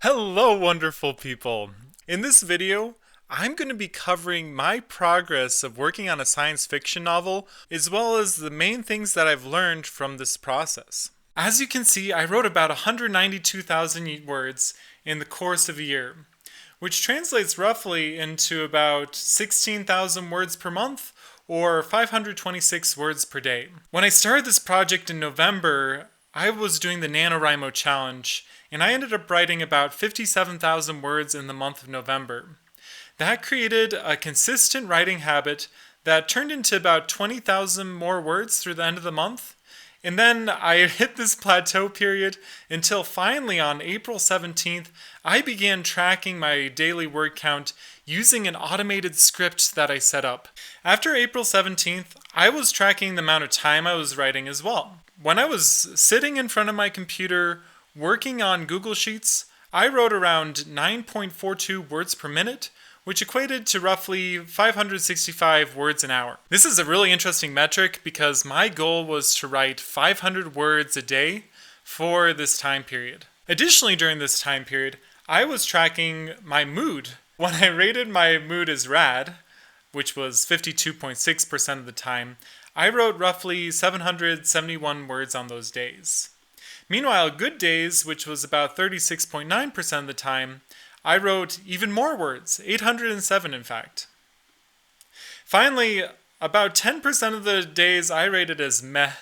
Hello, wonderful people! In this video, I'm going to be covering my progress of working on a science fiction novel, as well as the main things that I've learned from this process. As you can see, I wrote about 192,000 words in the course of a year, which translates roughly into about 16,000 words per month, or 526 words per day. When I started this project in November, I was doing the NaNoWriMo challenge, and I ended up writing about 57,000 words in the month of November. That created a consistent writing habit that turned into about 20,000 more words through the end of the month. And then I hit this plateau period until finally on April 17th, I began tracking my daily word count using an automated script that I set up. After April 17th, I was tracking the amount of time I was writing as well. When I was sitting in front of my computer working on Google Sheets, I wrote around 9.42 words per minute, which equated to roughly 565 words an hour. This is a really interesting metric because my goal was to write 500 words a day for this time period. Additionally, during this time period, I was tracking my mood. When I rated my mood as rad, which was 52.6% of the time, I wrote roughly 771 words on those days. Meanwhile, good days, which was about 36.9% of the time, I wrote even more words, 807 in fact. Finally, about 10% of the days I rated as meh,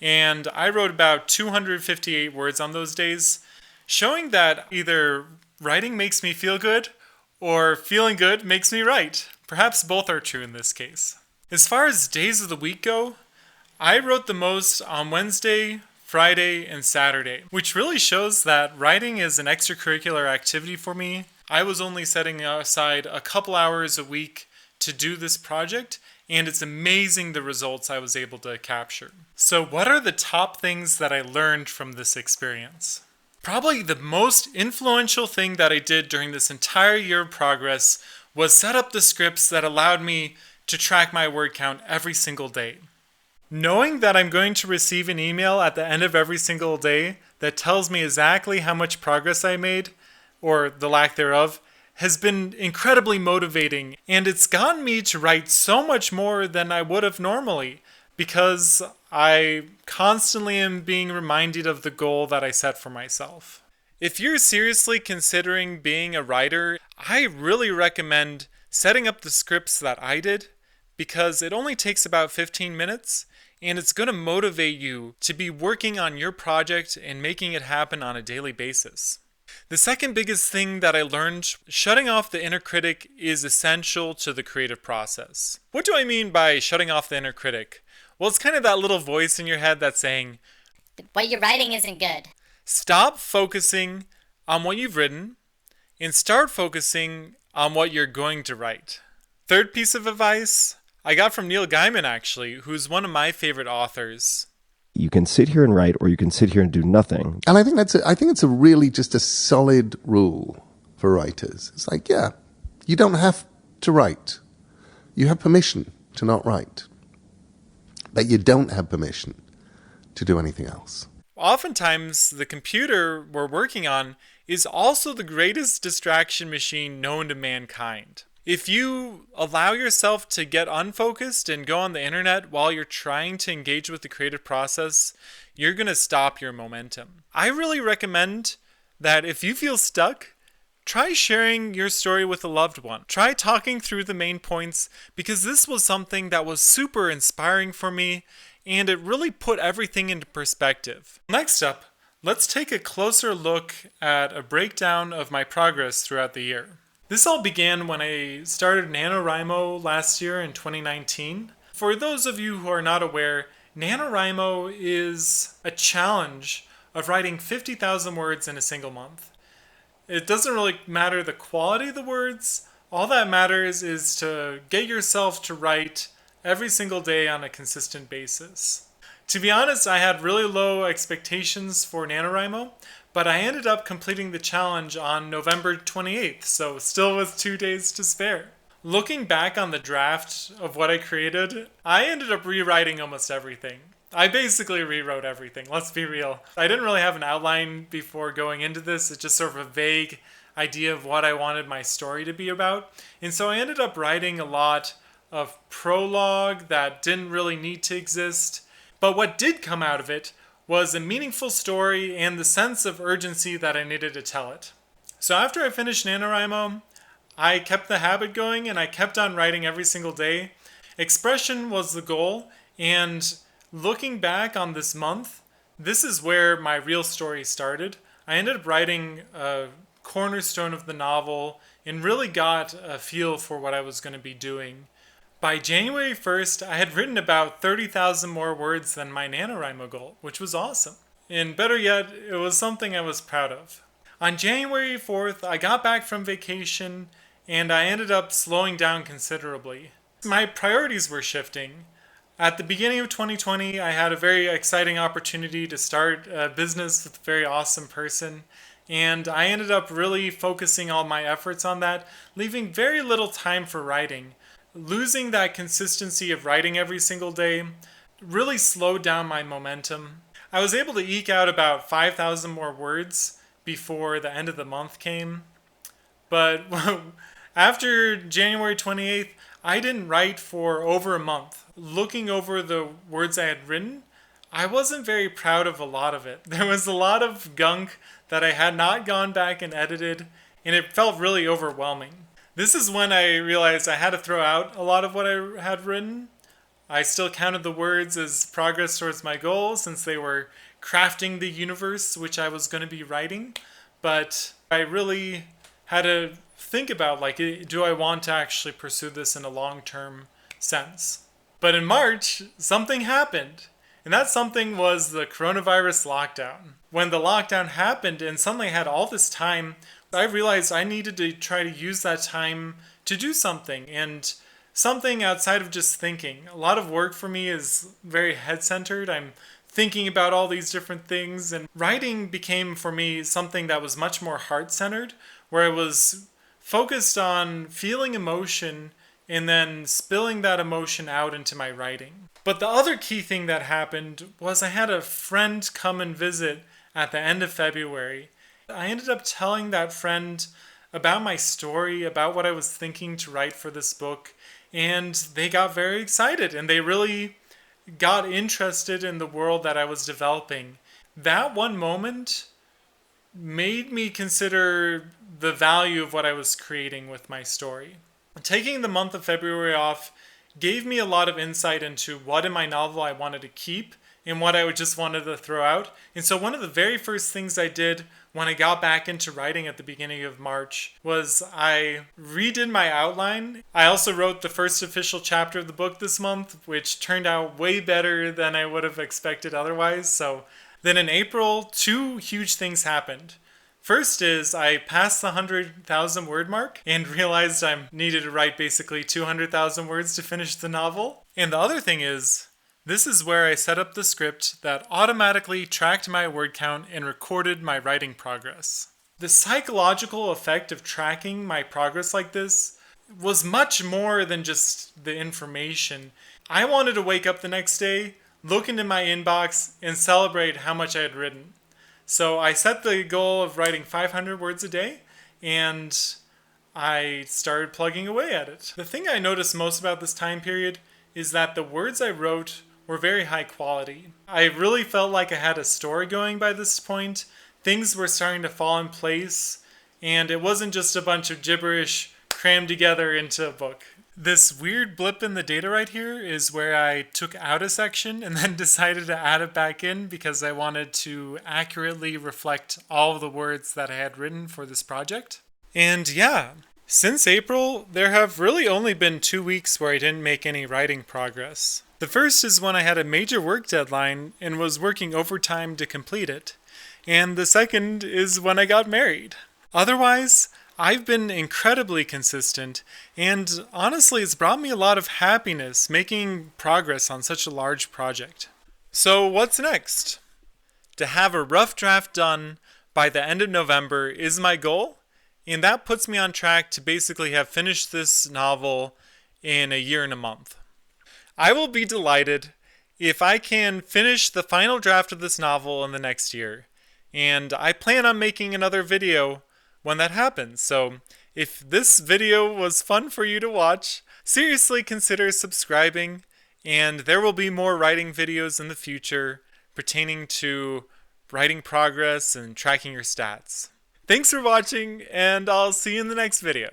and I wrote about 258 words on those days, showing that either writing makes me feel good or feeling good makes me write. Perhaps both are true in this case. As far as days of the week go, I wrote the most on Wednesday, Friday, and Saturday, which really shows that writing is an extracurricular activity for me. I was only setting aside a couple hours a week to do this project, and it's amazing the results I was able to capture. So what are the top things that I learned from this experience? Probably the most influential thing that I did during this entire year of progress was set up the scripts that allowed me to track my word count every single day. Knowing that I'm going to receive an email at the end of every single day that tells me exactly how much progress I made, or the lack thereof, has been incredibly motivating, and it's gotten me to write so much more than I would have normally, because I constantly am being reminded of the goal that I set for myself. If you're seriously considering being a writer, I really recommend setting up the scripts that I did, because it only takes about 15 minutes, and it's going to motivate you to be working on your project and making it happen on a daily basis. The second biggest thing that I learned, shutting off the inner critic is essential to the creative process. What do I mean by shutting off the inner critic? Well, it's kind of that little voice in your head that's saying, "What you're writing isn't good." Stop focusing on what you've written and start focusing on what you're going to write. Third piece of advice I got from Neil Gaiman, actually, who's one of my favorite authors. You can sit here and write, or you can sit here and do nothing. And I think it's a really just a solid rule for writers. It's like, yeah, you don't have to write. You have permission to not write. But you don't have permission to do anything else. Oftentimes, the computer we're working on is also the greatest distraction machine known to mankind. If you allow yourself to get unfocused and go on the internet while you're trying to engage with the creative process, you're going to stop your momentum. I really recommend that if you feel stuck, try sharing your story with a loved one. Try talking through the main points, because this was something that was super inspiring for me, and it really put everything into perspective. Next up, let's take a closer look at a breakdown of my progress throughout the year. This all began when I started NaNoWriMo last year in 2019. For those of you who are not aware, NaNoWriMo is a challenge of writing 50,000 words in a single month. It doesn't really matter the quality of the words. All that matters is to get yourself to write every single day on a consistent basis. To be honest, I had really low expectations for NaNoWriMo, but I ended up completing the challenge on November 28th, so still with 2 days to spare. Looking back on the draft of what I created, I ended up rewriting almost everything. I basically rewrote everything, let's be real. I didn't really have an outline before going into this. It's just sort of a vague idea of what I wanted my story to be about. And so I ended up writing a lot of prologue that didn't really need to exist. But what did come out of it was a meaningful story and the sense of urgency that I needed to tell it. So after I finished NaNoWriMo, I kept the habit going and I kept on writing every single day. Expression was the goal, and looking back on this month, this is where my real story started. I ended up writing a cornerstone of the novel and really got a feel for what I was going to be doing. By January 1st, I had written about 30,000 more words than my NaNoWriMo goal, which was awesome. And better yet, it was something I was proud of. On January 4th, I got back from vacation and I ended up slowing down considerably. My priorities were shifting. At the beginning of 2020, I had a very exciting opportunity to start a business with a very awesome person, and I ended up really focusing all my efforts on that, leaving very little time for writing. Losing that consistency of writing every single day really slowed down my momentum. I was able to eke out about 5,000 more words before the end of the month came, but after January 28th, I didn't write for over a month. Looking over the words I had written, I wasn't very proud of a lot of it. There was a lot of gunk that I had not gone back and edited, and it felt really overwhelming. This is when I realized I had to throw out a lot of what I had written. I still counted the words as progress towards my goal since they were crafting the universe which I was going to be writing, but I really had to think about, like, do I want to actually pursue this in a long-term sense? But in March, something happened. And that something was the coronavirus lockdown. When the lockdown happened and suddenly I had all this time, I realized I needed to try to use that time to do something, and something outside of just thinking. A lot of work for me is very head-centered. I'm thinking about all these different things, and writing became for me something that was much more heart-centered, where I was focused on feeling emotion and then spilling that emotion out into my writing. But the other key thing that happened was I had a friend come and visit at the end of February. I ended up telling that friend about my story, about what I was thinking to write for this book, and they got very excited and they really got interested in the world that I was developing. That one moment made me consider the value of what I was creating with my story. Taking the month of February off gave me a lot of insight into what in my novel I wanted to keep and what I just wanted to throw out. And so one of the very first things I did when I got back into writing at the beginning of March was I redid my outline. I also wrote the first official chapter of the book this month, which turned out way better than I would have expected otherwise. So then in April, two huge things happened. First is I passed the 100,000 word mark and realized I needed to write basically 200,000 words to finish the novel. And the other thing is, this is where I set up the script that automatically tracked my word count and recorded my writing progress. The psychological effect of tracking my progress like this was much more than just the information. I wanted to wake up the next day, look into my inbox, and celebrate how much I had written. So I set the goal of writing 500 words a day, and I started plugging away at it. The thing I noticed most about this time period is that the words I wrote were very high quality. I really felt like I had a story going by this point. Things were starting to fall in place, and it wasn't just a bunch of gibberish crammed together into a book. This weird blip in the data right here is where I took out a section and then decided to add it back in because I wanted to accurately reflect all of the words that I had written for this project. And yeah, since April, there have really only been 2 weeks where I didn't make any writing progress. The first is when I had a major work deadline and was working overtime to complete it. And the second is when I got married. Otherwise, I've been incredibly consistent, and honestly, it's brought me a lot of happiness making progress on such a large project. So what's next? To have a rough draft done by the end of November is my goal, and that puts me on track to basically have finished this novel in a year and a month. I will be delighted if I can finish the final draft of this novel in the next year. And I plan on making another video when that happens. So if this video was fun for you to watch, seriously consider subscribing, and there will be more writing videos in the future pertaining to writing progress and tracking your stats. Thanks for watching, and I'll see you in the next video.